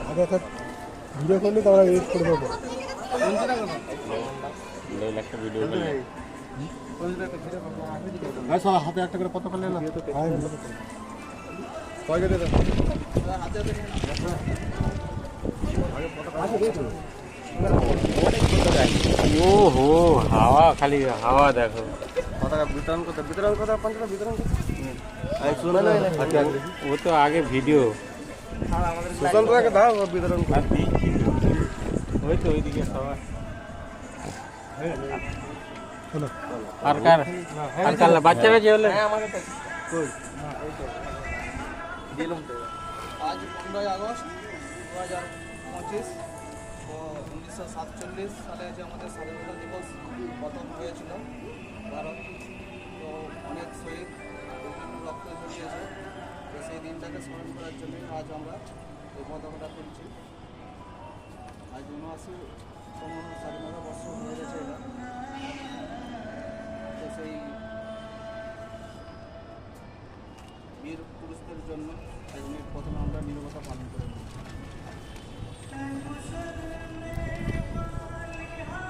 আগে একটা ভিডিও করলে তারা এডিট করে দেবো। একটা ভিডিও করলে সারা হাতে একটা করে পতাকা নেন না। কয় কেটে দেন? ও হো হাওয়া খালি হাওয়া দেখো পতাকা বিতরণ করতে পঞ্চায়েত বিতরণ ও তো আগে ভিডিও সুশান্তকে দাও বিতরণ করে। ওই তো ওইদিকে সবাই শোনো আর কার আর কার বাচ্চারা যে হলে আজ 15ই আগস্ট 2025 তো 1947 সালে যে আমাদের স্বাধীনতা দিবস প্রথম হয়েছিল ভারত, তো অনেক শহীদ বিভিন্ন রক্ত ঝরিয়েছে, তো সেই দিনটাকে স্মরণ করার জন্যই আজ আমরা এই পতাকাটা তুলছি। আজ 79তম স্বাধীনতা বর্ষ হয়ে গেছে এটা, তো সেই বীর পুরুষদের জন্য আজ প্রথমে আমরা